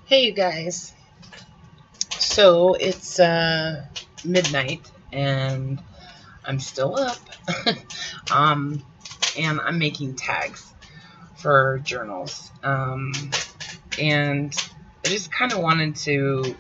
Hey you guys. So it's midnight and I'm still up. um and I'm making tags for journals. And I just kind of wanted to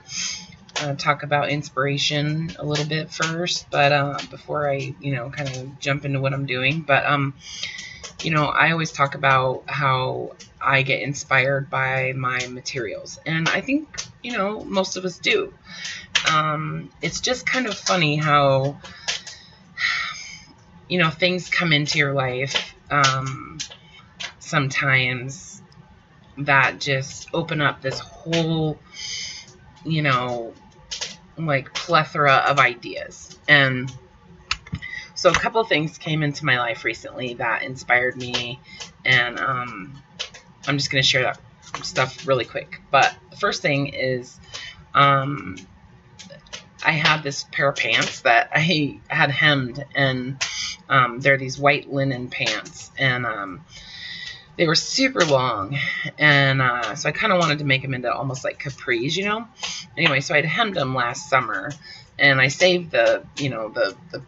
talk about inspiration a little bit first, but before I, kind of jump into what I'm doing. But I always talk about how I get inspired by my materials, and I think, most of us do. It's just kind of funny how, things come into your life sometimes that just open up this whole, like plethora of ideas. And so a couple of things came into my life recently that inspired me, and I'm just going to share that stuff really quick. But the first thing is I had this pair of pants that I had hemmed, and they're these white linen pants, and they were super long, and so I kind of wanted to make them into almost like capris, Anyway, so I'd hemmed them last summer, and I saved the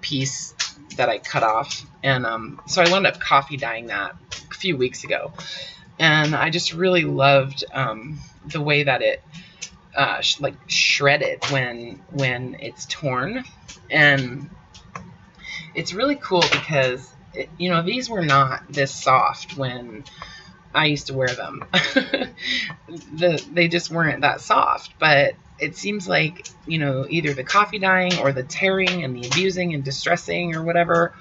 piece that I cut off, and so I wound up coffee dyeing that a few weeks ago, and I just really loved the way that it like shredded when it's torn. And it's really cool because these were not this soft when I used to wear them. They just weren't that soft, but it seems like either the coffee dyeing or the tearing and the abusing and distressing or whatever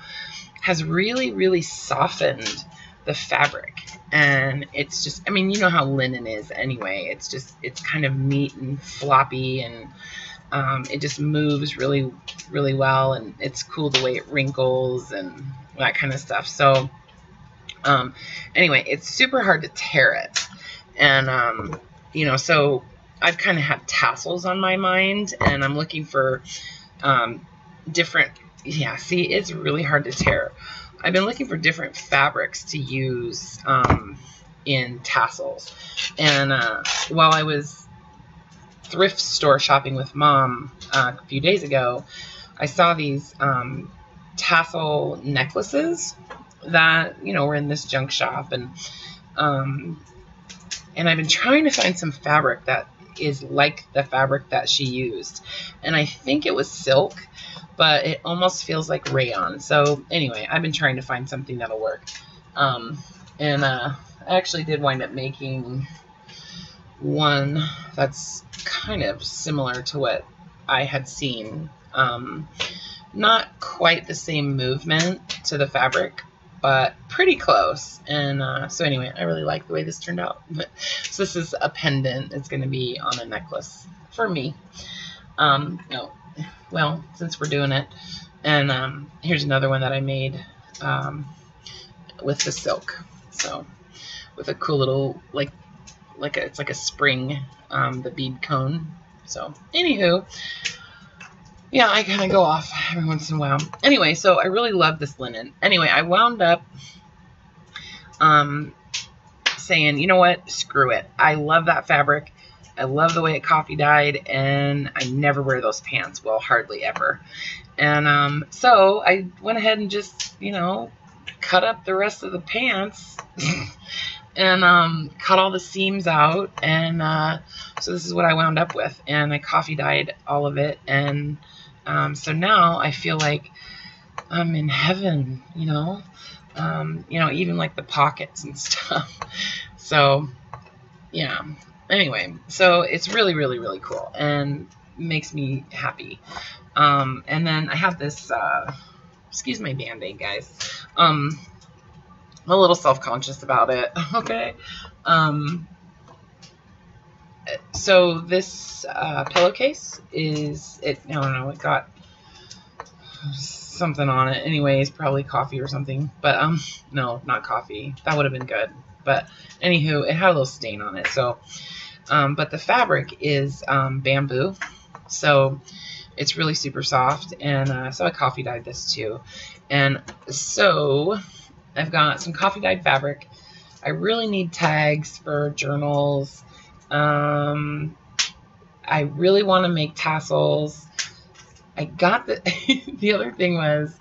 has really softened the fabric. And it's just, you know how linen is anyway. It's kind of neat and floppy, and it just moves really well, and it's cool the way it wrinkles and that kind of stuff. So anyway, it's super hard to tear it. And so I've kind of had tassels on my mind, and I'm looking for different, see, it's really hard to tear. I've been looking for different fabrics to use in tassels. And while I was thrift store shopping with Mom a few days ago, I saw these tassel necklaces that, were in this junk shop. And I've been trying to find some fabric that is like the fabric that she used. And I think it was silk, but it almost feels like rayon. So anyway, I've been trying to find something that'll work. I actually did wind up making one that's kind of similar to what I had seen. Not quite the same movement to the fabric, but pretty close. And so anyway, I really like the way this turned out. So this is a pendant. It's going to be on a necklace for me. No. Well, since we're doing it. And here's another one that I made with the silk. So with a cool little, it's like a spring, the bead cone. So anywho, yeah, I kind of go off every once in a while. Anyway, so I really love this linen. Anyway, I wound up saying, you know what, screw it. I love that fabric. I love the way it coffee dyed, and I never wear those pants. Well, hardly ever. And so I went ahead and just, cut up the rest of the pants and cut all the seams out. And so this is what I wound up with. And I coffee dyed all of it. And so now I feel like I'm in heaven, even like the pockets and stuff. So, yeah. Anyway, so it's really cool and makes me happy. And then I have this, excuse my Band-Aid, guys. I'm a little self-conscious about it, okay? So this pillowcase is, I don't know, it got something on it. Anyways, probably coffee or something. But, no, not coffee. That would have been good. But, anywho, it had a little stain on it. So, but the fabric is bamboo. So, it's really super soft. And so I coffee dyed this too. And so I've got some coffee dyed fabric. I really need tags for journals I really want to make tassels. I got the the other thing was,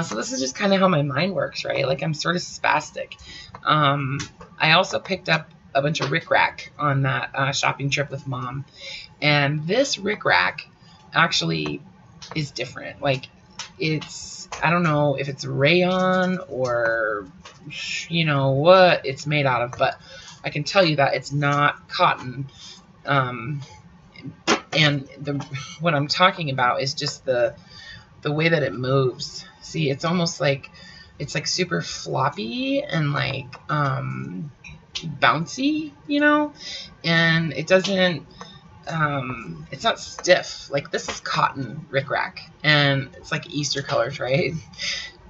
so this is just kind of how my mind works, right? Like I'm sort of spastic. I also picked up a bunch of rickrack on that shopping trip with Mom, and this rickrack actually is different. Like it's, I don't know if it's rayon or you know what it's made out of, but I can tell you that it's not cotton. And what I'm talking about is just the way that it moves. See, it's almost like it's like super floppy and like bouncy, you know, and it doesn't it's not stiff. Like this is cotton rickrack, and it's like Easter colors, right?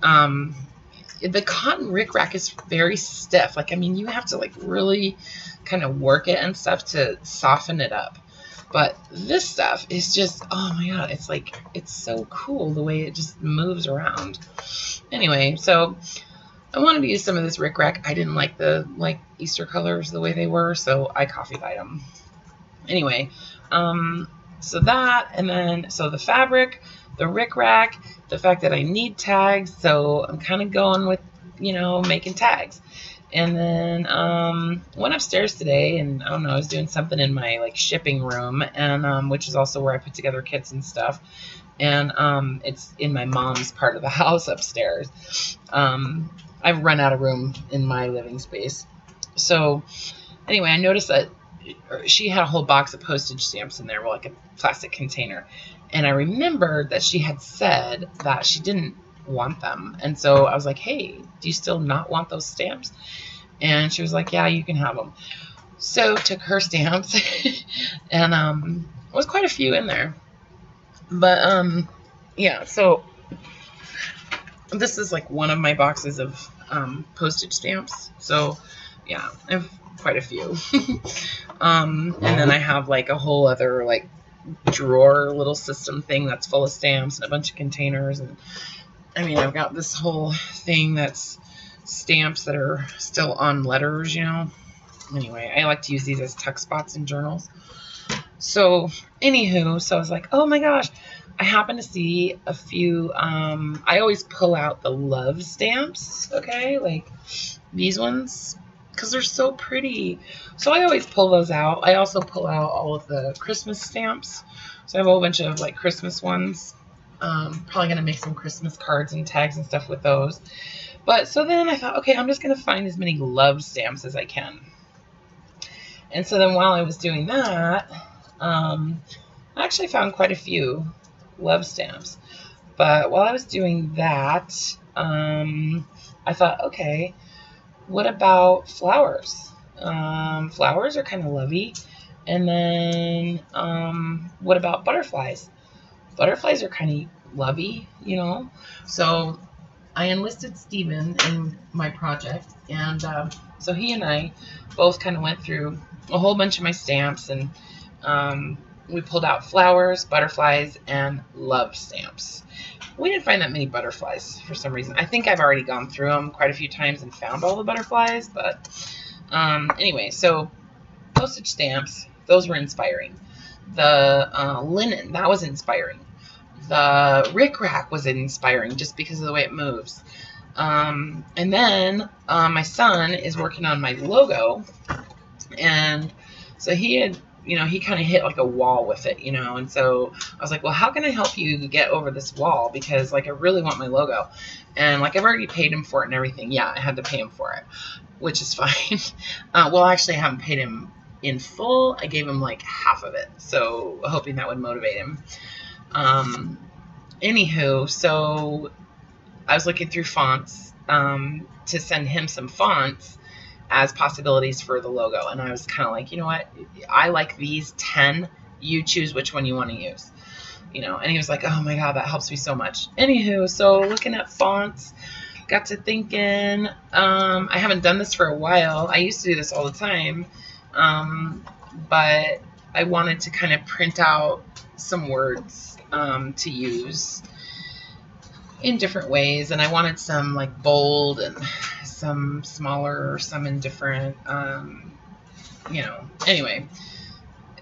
The cotton rickrack is very stiff. Like, I mean, you have to like really kind of work it and stuff to soften it up. But this stuff is just, oh my god, it's like, it's so cool the way it just moves around. Anyway, so I wanted to use some of this rickrack. I didn't like the Easter colors the way they were, so I coffee dyed them. Anyway, so that, and then, so the fabric, the rickrack, the fact that I need tags, so I'm kind of going with, you know, making tags. And then went upstairs today, and I don't know, I was doing something in my like shipping room, and which is also where I put together kits and stuff. And it's in my mom's part of the house upstairs. I've run out of room in my living space. So anyway, I noticed that she had a whole box of postage stamps in there, like a plastic container. And I remembered that she had said that she didn't want them. And so I was like, hey, do you still not want those stamps? And she was like, yeah, you can have them. So took her stamps and it was quite a few in there. But yeah, so this is like one of my boxes of postage stamps. So yeah, I have quite a few. And then I have like a whole other like drawer little system thing that's full of stamps and a bunch of containers. And I mean, I've got this whole thing that's stamps that are still on letters, you know. Anyway, I like to use these as tuck spots in journals. So anywho, so I was like, oh my gosh, I happened to see a few, I always pull out the love stamps, okay, like these ones, because they're so pretty. So I always pull those out. I also pull out all of the Christmas stamps. So I have a whole bunch of like Christmas ones. Probably gonna make some Christmas cards and tags and stuff with those. But so then I thought, okay, I'm just gonna find as many love stamps as I can. And so then while I was doing that, I actually found quite a few love stamps. But while I was doing that, I thought, okay, what about flowers? Flowers are kind of lovey. And then what about butterflies? Butterflies are kind of lovey, you know. So I enlisted Steven in my project, and so he and I both kind of went through a whole bunch of my stamps, and we pulled out flowers, butterflies, and love stamps. We didn't find that many butterflies for some reason. I think I've already gone through them quite a few times and found all the butterflies, but anyway, so postage stamps, those were inspiring. The linen, that was inspiring. The rickrack was inspiring just because of the way it moves. And then my son is working on my logo, and so he had, you know, he kind of hit like a wall with it, you know, and so I was like, well, how can I help you get over this wall? Because like I really want my logo, and like I've already paid him for it and everything. Yeah, I had to pay him for it, which is fine. Well, actually, I haven't paid him in full. I gave him like half of it, so hoping that would motivate him. Anywho, so I was looking through fonts to send him some fonts as possibilities for the logo, and I was kind of like, you know what, I like these 10, you choose which one you want to use, you know. And he was like, oh my god, that helps me so much. Anywho, so looking at fonts, got to thinking, I haven't done this for a while. I used to do this all the time, but I wanted to kind of print out some words to use in different ways, and I wanted some like bold and some smaller, some in different you know, anyway.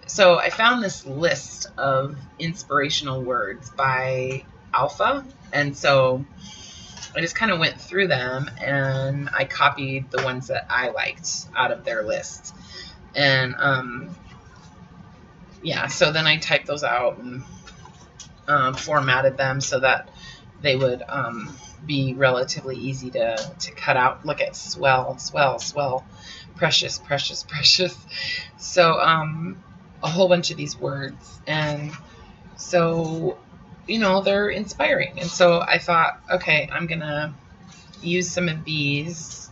So I found this list of inspirational words by Alpha, and so I just kind of went through them and I copied the ones that I liked out of their list. And yeah, so then I typed those out and formatted them so that they would be relatively easy to cut out. Look at swell, swell, swell, precious, precious, precious. So a whole bunch of these words. And so, you know, they're inspiring. And so I thought, okay, I'm going to use some of these.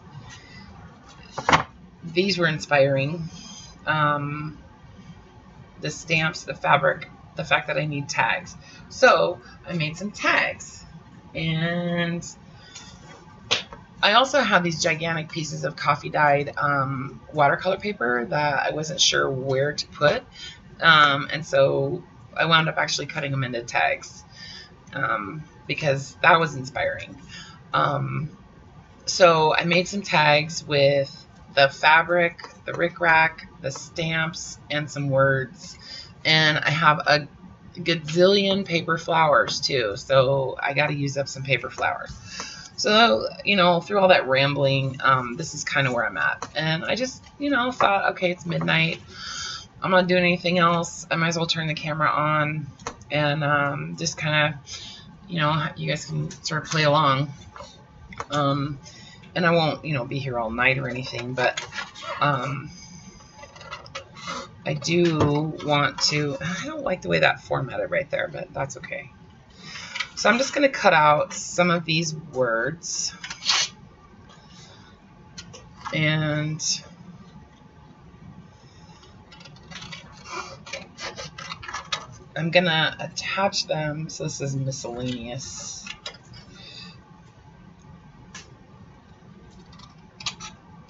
These were inspiring. The stamps, the fabric, the fact that I need tags. So I made some tags. And I also have these gigantic pieces of coffee dyed watercolor paper that I wasn't sure where to put. And so I wound up actually cutting them into tags because that was inspiring. So I made some tags with the fabric, the rickrack, the stamps, and some words. And I have a gazillion paper flowers too, so I got to use up some paper flowers. So, you know, through all that rambling, this is kind of where I'm at. And I just, you know, thought, okay, it's midnight. I'm not doing anything else. I might as well turn the camera on and just kind of, you know, you guys can sort of play along. And I won't, you know, be here all night or anything, but I do want to, I don't like the way that formatted right there, but that's okay. So I'm just going to cut out some of these words. And I'm going to attach them. So this is miscellaneous.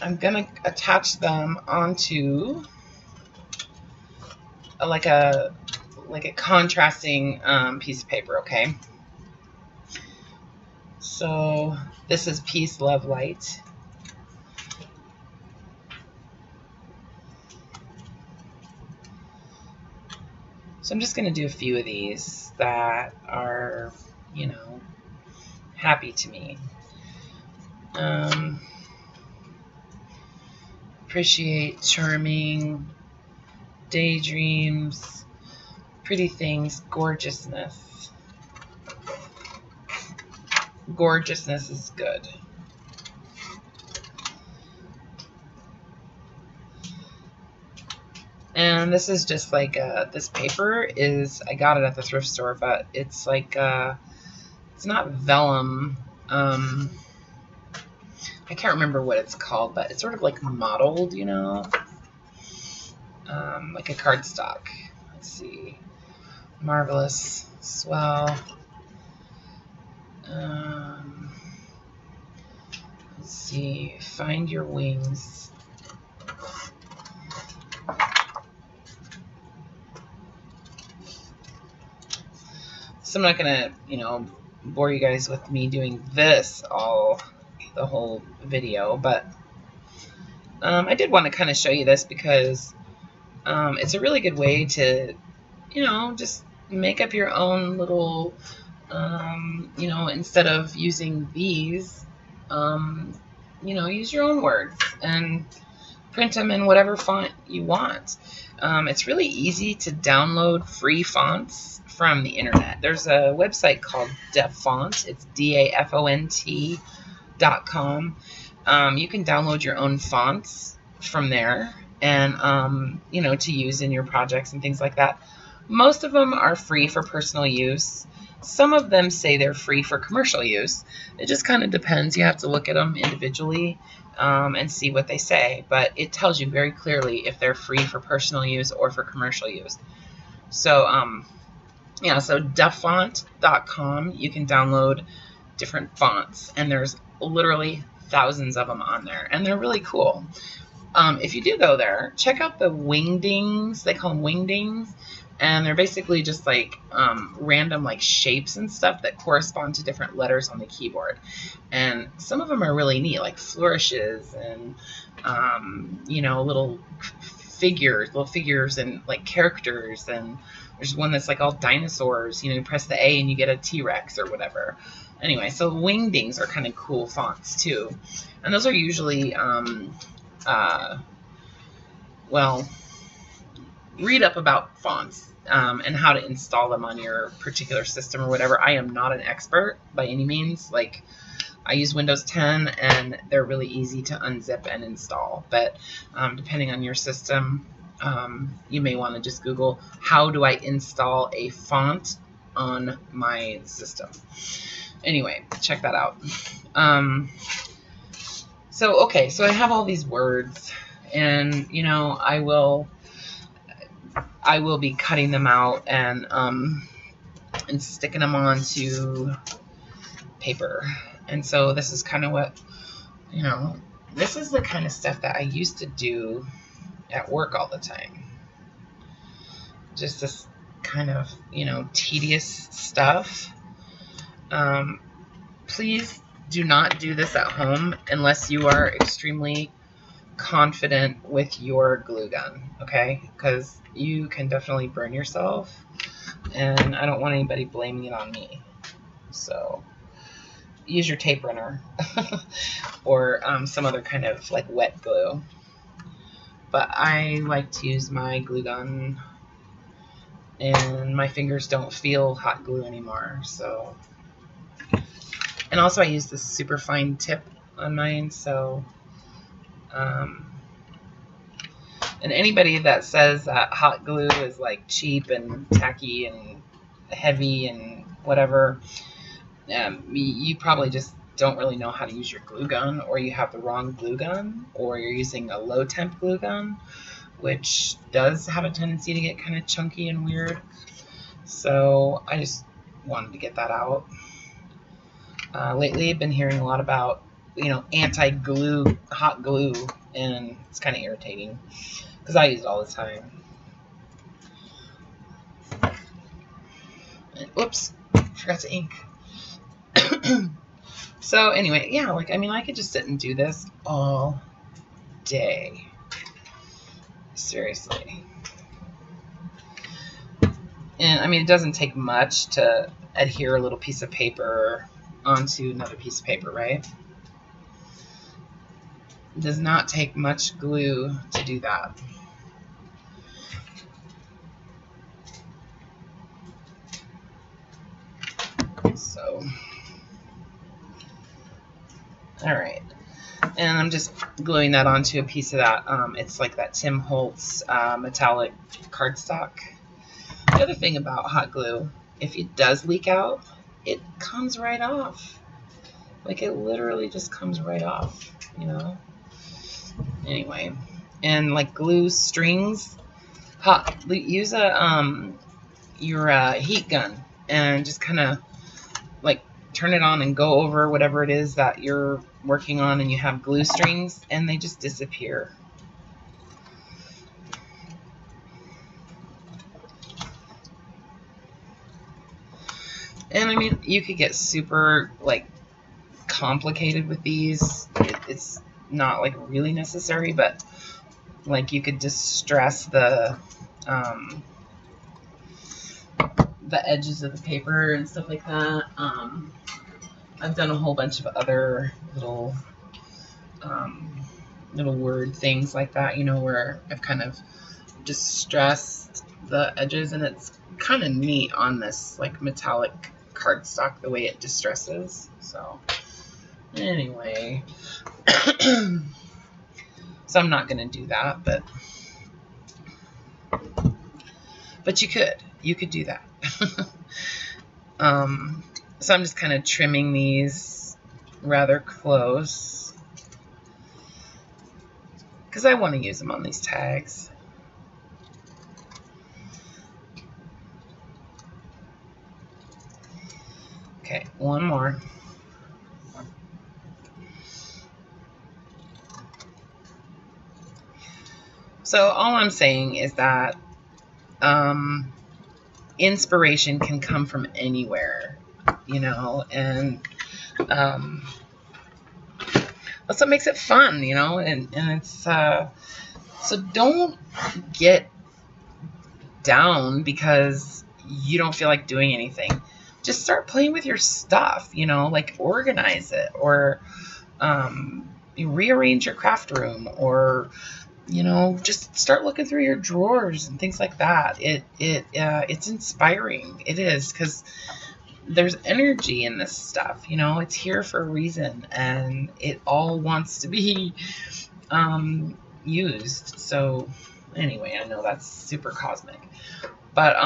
I'm going to attach them onto like a contrasting piece of paper, okay? So this is Peace, Love, Light. So I'm just going to do a few of these that are, you know, happy to me. Appreciate, charming, daydreams, pretty things, gorgeousness. Gorgeousness is good. And this is just like, this paper is, I got it at the thrift store, but it's like, it's not vellum. I can't remember what it's called, but it's sort of like mottled, you know, like a cardstock. Let's see. Marvelous. Swell. Let's see. Find your wings. So I'm not gonna, you know, bore you guys with me doing this the whole video, but I did want to kind of show you this because it's a really good way to, you know, just make up your own little, you know, instead of using these, you know, use your own words and print them in whatever font you want. It's really easy to download free fonts from the internet. There's a website called Dafont. It's DAFONT.com. You can download your own fonts from there and, you know, to use in your projects and things like that. Most of them are free for personal use. Some of them say they're free for commercial use. It just kind of depends. You have to look at them individually and see what they say. But it tells you very clearly if they're free for personal use or for commercial use. So, yeah, so Dafont.com, you can download different fonts. And there's literally thousands of them on there. And they're really cool. If you do go there, check out the wingdings. They call them wingdings. And they're basically just like random like shapes and stuff that correspond to different letters on the keyboard. And some of them are really neat, like flourishes and, you know, little figures, little figures, and like characters, and there's one that's like all dinosaurs. You know, you press the A and you get a T-Rex or whatever. Anyway, so Wingdings are kind of cool fonts too, and those are usually well, read up about fonts and how to install them on your particular system or whatever. I am not an expert by any means. Like, I use Windows 10 and they're really easy to unzip and install, but depending on your system, you may want to just Google, how do I install a font on my system? Anyway, check that out. So I have all these words, and you know, I will be cutting them out and sticking them onto paper. And so this is kind of what, you know, this is the kind of stuff that I used to do at work all the time. Just this kind of, you know, tedious stuff. Please do not do this at home unless you are extremely confident with your glue gun, okay? Because you can definitely burn yourself, and I don't want anybody blaming it on me. So use your tape runner or some other kind of like wet glue. But I like to use my glue gun, and my fingers don't feel hot glue anymore. So, and also I use this super fine tip on mine. So, and anybody that says that hot glue is like cheap and tacky and heavy and whatever, you probably just don't really know how to use your glue gun, or you have the wrong glue gun, or you're using a low temp glue gun, which does have a tendency to get kind of chunky and weird. So I just wanted to get that out. Lately I've been hearing a lot about, you know, anti-glue, hot glue, and it's kind of irritating because I use it all the time. And, whoops, forgot to ink. So anyway, yeah, like, I mean, I could just sit and do this all day. Seriously. And I mean, it doesn't take much to adhere a little piece of paper onto another piece of paper, right? It does not take much glue to do that. So, all right, and I'm just gluing that onto a piece of that. It's like that Tim Holtz metallic cardstock. The other thing about hot glue, if it does leak out, it comes right off. Like, it literally just comes right off, you know? Anyway, and like glue strings, use your heat gun and just kind of like turn it on and go over whatever it is that you're working on, and you have glue strings, and they just disappear. And I mean, you could get super like complicated with these. It's not like really necessary, but like you could distress the edges of the paper and stuff like that. I've done a whole bunch of other little word things like that, you know, where I've kind of distressed the edges, and it's kind of neat on this like metallic cardstock the way it distresses. So anyway, so I'm not going to do that, but you could do that. So I'm just kind of trimming these rather close because I want to use them on these tags. Okay, one more. So all I'm saying is that inspiration can come from anywhere, you know, and that's what makes it fun, you know, and it's So don't get down because you don't feel like doing anything. Just start playing with your stuff, you know, like organize it, or you rearrange your craft room, or, you know, just start looking through your drawers and things like that. It's inspiring. It is, because there's energy in this stuff, you know. It's here for a reason, and it all wants to be used. So anyway, I know that's super cosmic, but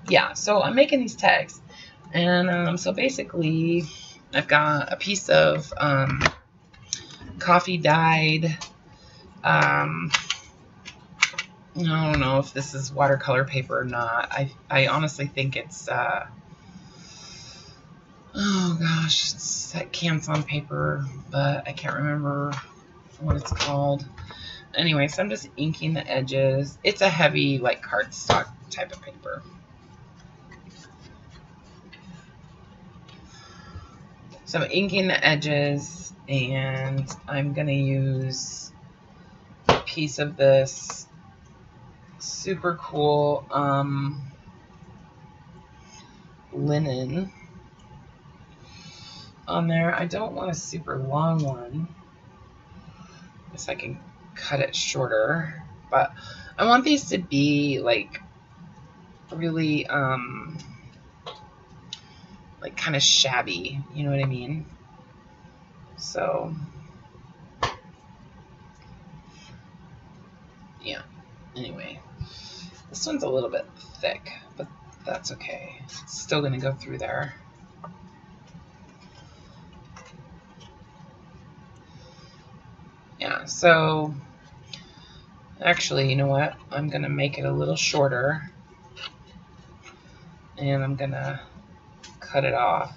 yeah, so I'm making these tags, and so basically I've got a piece of coffee dyed, I don't know if this is watercolor paper or not. I honestly think it's oh gosh, it's that Canson paper, but I can't remember what it's called. Anyway, so I'm just inking the edges. It's a heavy, like, cardstock type of paper. So I'm inking the edges, and I'm going to use a piece of this super cool linen on there. I don't want a super long one, guess I can cut it shorter, but I want these to be like really like kind of shabby, you know what I mean? So yeah, anyway, this one's a little bit thick, but that's okay. It's still gonna go through there. Yeah, so actually, you know what? I'm going to make it a little shorter, and I'm going to cut it off.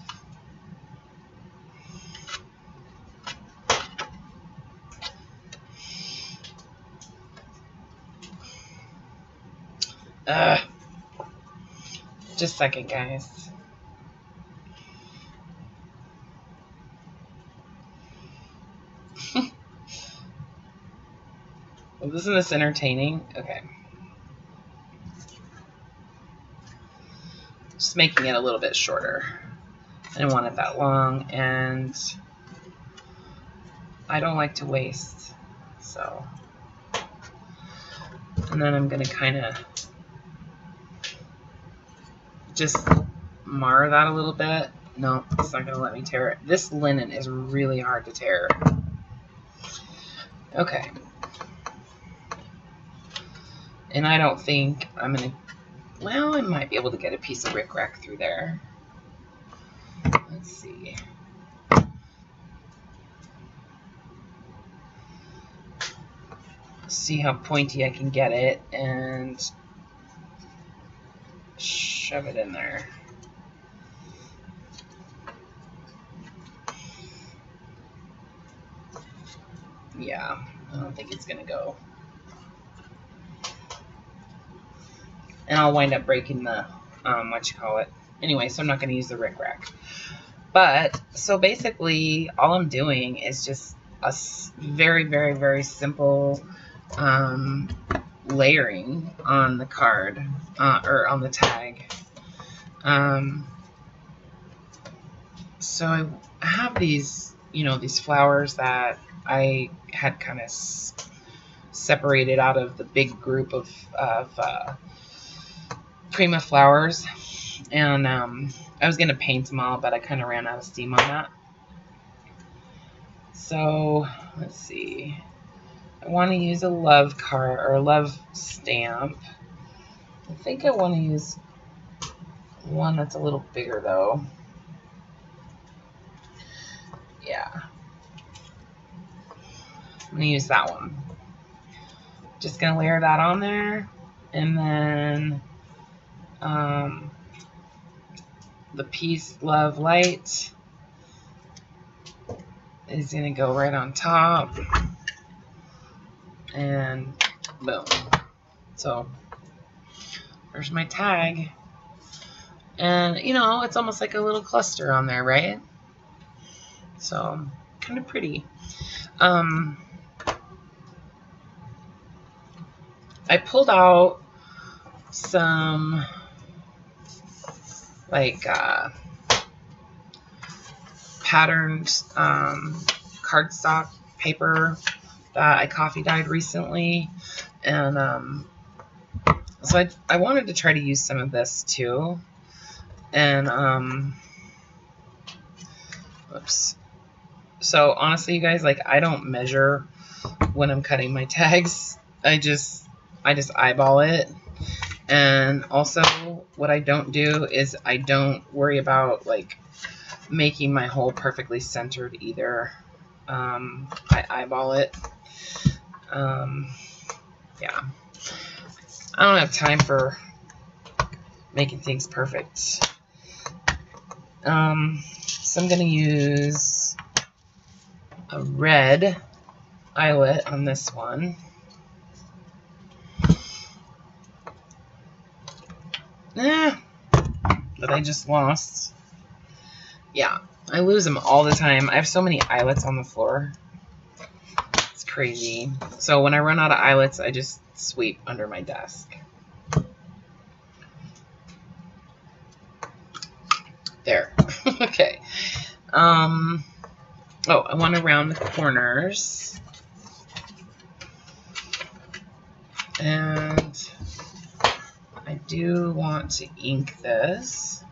Just a second, guys. Well, isn't this entertaining? Okay. Just making it a little bit shorter. I don't want it that long, and I don't like to waste. So, and then I'm going to kind of just mar that a little bit. No, it's not going to let me tear it. This linen is really hard to tear. Okay. And I don't think I'm going to, well, I might be able to get a piece of rickrack through there. Let's see. See how pointy I can get it and shove it in there. Yeah, I don't think it's going to go. And I'll wind up breaking the, Anyway, so I'm not going to use the rickrack. But, so basically, all I'm doing is just a very, very, very simple layering on the card, or on the tag. So I have these, you know, these flowers that I had kind of separated out of the big group of Prima flowers, and I was gonna paint them all, but I kind of ran out of steam on that. So let's see, I want to use a love card or a love stamp. I think I want to use one that's a little bigger though. Yeah, I'm gonna use that one. Just gonna layer that on there, and then the Peace, Love, Light is going to go right on top, and boom. So there's my tag, and you know, it's almost like a little cluster on there, right? So kind of pretty. I pulled out some like patterned cardstock paper that I coffee dyed recently, and so I wanted to try to use some of this too. And oops. So honestly, you guys, like, I don't measure when I'm cutting my tags. I just eyeball it. And also, what I don't do is I don't worry about like making my hole perfectly centered either. I eyeball it. Yeah, I don't have time for making things perfect. So I'm gonna use a red eyelet on this one. That I just lost. Yeah, I lose them all the time. I have so many eyelets on the floor. It's crazy. So when I run out of eyelets, I just sweep under my desk. There. Okay. Oh, I want to round the corners. And I do want to ink this.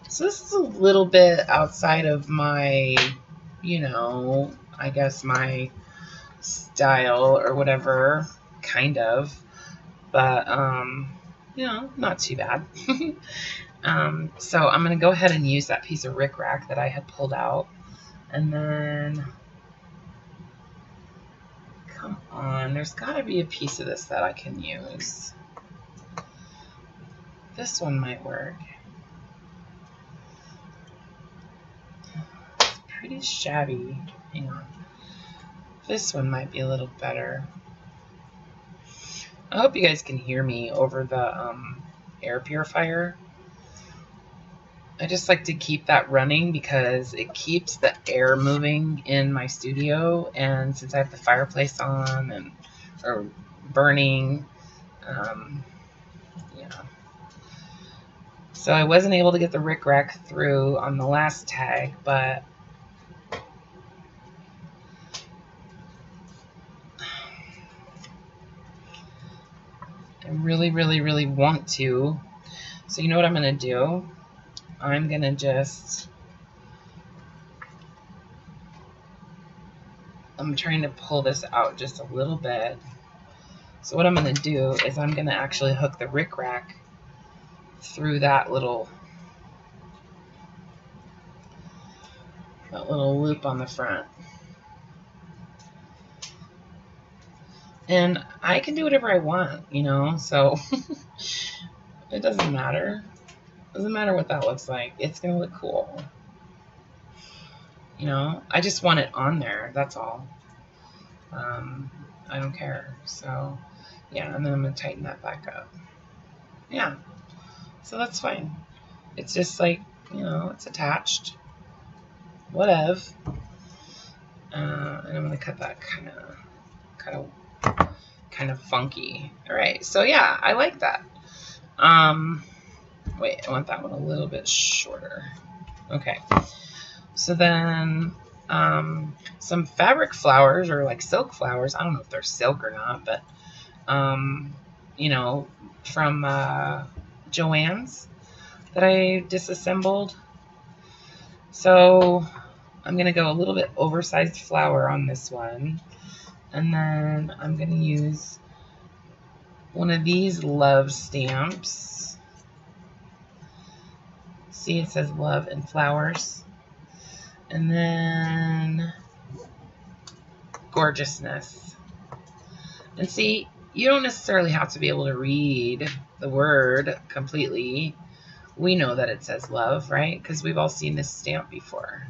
So this is a little bit outside of my, you know, I guess my style or whatever, kind of. But, you know, not too bad. So I'm going to go ahead and use that piece of rickrack that I had pulled out. And then, come on, there's got to be a piece of this that I can use. This one might work. It's pretty shabby. Hang on. This one might be a little better. I hope you guys can hear me over the air purifier. I just like to keep that running because it keeps the air moving in my studio, and since I have the fireplace on and or burning, yeah. So I wasn't able to get the rickrack through on the last tag, but I really, really, really want to. So you know what I'm going to do? I'm going to just, I'm trying to pull this out just a little bit. So what I'm going to do is I'm going to actually hook the rickrack through that little loop on the front. And I can do whatever I want, you know, so it doesn't matter. Doesn't matter what that looks like. It's going to look cool. You know, I just want it on there. That's all. I don't care. So, yeah, and then I'm going to tighten that back up. Yeah. So that's fine. It's just like, you know, it's attached. Whatever. And I'm going to cut that kind of funky. All right. So, yeah, I like that. Wait, I want that one a little bit shorter. Okay. So then some fabric flowers or like silk flowers. I don't know if they're silk or not, but you know, from Joann's that I disassembled. So I'm going to go a little bit oversized flower on this one. And then I'm going to use one of these love stamps. See, it says love and flowers. And then gorgeousness. And see, you don't necessarily have to be able to read the word completely. We know that it says love, right? Because we've all seen this stamp before.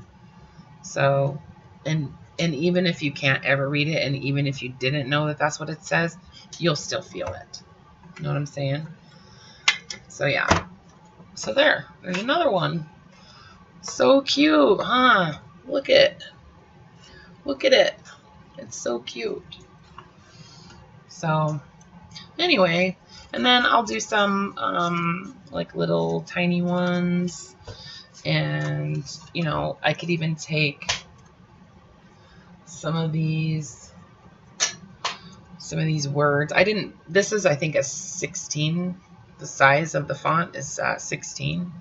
So, and even if you can't ever read it, and even if you didn't know that that's what it says, you'll still feel it. You know what I'm saying? So yeah. So there's another one. So cute, huh? Look at it. It's so cute. So anyway, and then I'll do some like little tiny ones, and you know, I could even take some of these words. This is, I think, a 16. The size of the font is 16.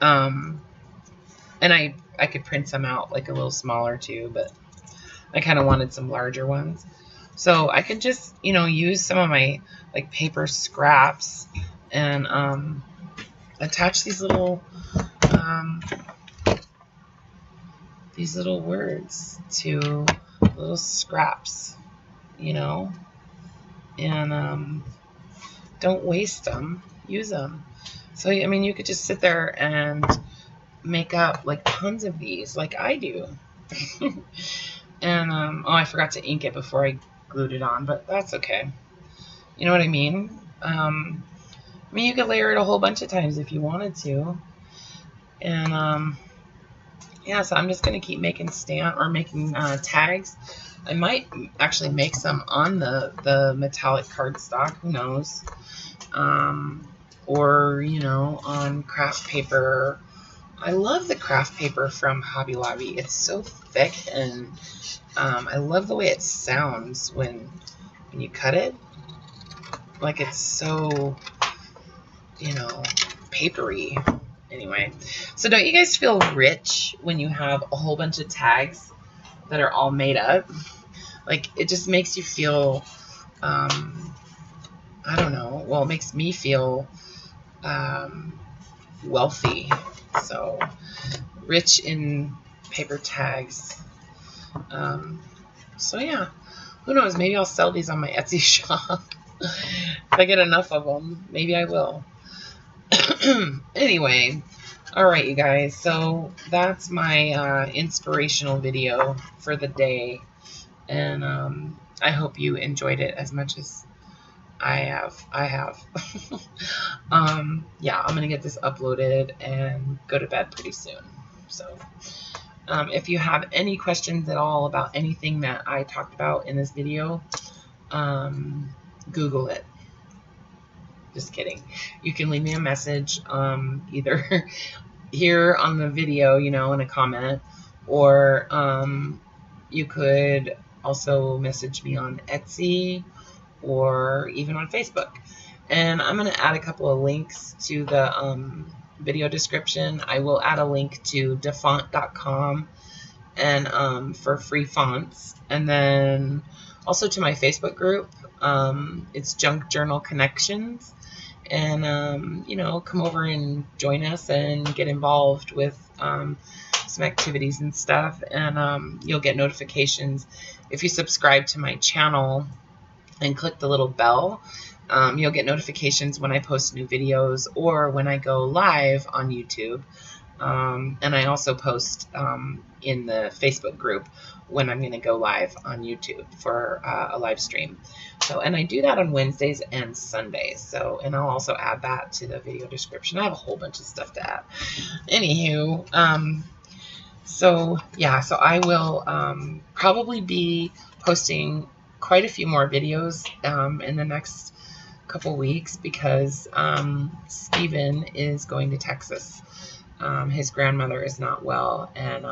And I could print some out like a little smaller too, but I kind of wanted some larger ones. So I could just, you know, use some of my like paper scraps and attach these little words to little scraps, you know, and don't waste them, use them. So I mean, you could just sit there and make up like tons of these like I do. And oh, I forgot to ink it before I glued it on, but that's okay. You know what I mean? I mean, you could layer it a whole bunch of times if you wanted to. And yeah, so I'm just gonna keep making tags. I might actually make some on the metallic cardstock, who knows? Or, you know, on craft paper. I love the craft paper from Hobby Lobby. It's so thick, and I love the way it sounds when you cut it. Like, it's so, you know, papery. Anyway, so don't you guys feel rich when you have a whole bunch of tags that are all made up? Like, it just makes you feel, I don't know, well, it makes me feel wealthy. So, rich in paper tags. So yeah, who knows, maybe I'll sell these on my Etsy shop. If I get enough of them, maybe I will. Anyway, all right, you guys, so that's my inspirational video for the day, and I hope you enjoyed it as much as I have. Yeah, I'm gonna get this uploaded and go to bed pretty soon. So if you have any questions at all about anything that I talked about in this video, Google it. Just kidding. You can leave me a message either here on the video, you know, in a comment, or you could also message me on Etsy or even on Facebook. And I'm going to add a couple of links to the video description. I will add a link to Dafont.com and for free fonts, and then also to my Facebook group. It's Junk Journal Connections, and you know, come over and join us and get involved with some activities and stuff, and you'll get notifications if you subscribe to my channel and click the little bell. You'll get notifications when I post new videos or when I go live on YouTube. And I also post in the Facebook group when I'm going to go live on YouTube for a live stream. So, and I do that on Wednesdays and Sundays. So, and I'll also add that to the video description. I have a whole bunch of stuff to add. Anywho, so yeah, so I will probably be posting quite a few more videos in the next couple weeks, because Steven is going to Texas. His grandmother is not well, and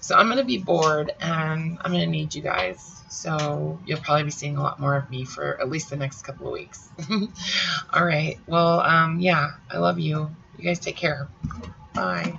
so I'm going to be bored, and I'm going to need you guys. So you'll probably be seeing a lot more of me for at least the next couple of weeks. All right. Well, yeah, I love you. You guys take care. Bye.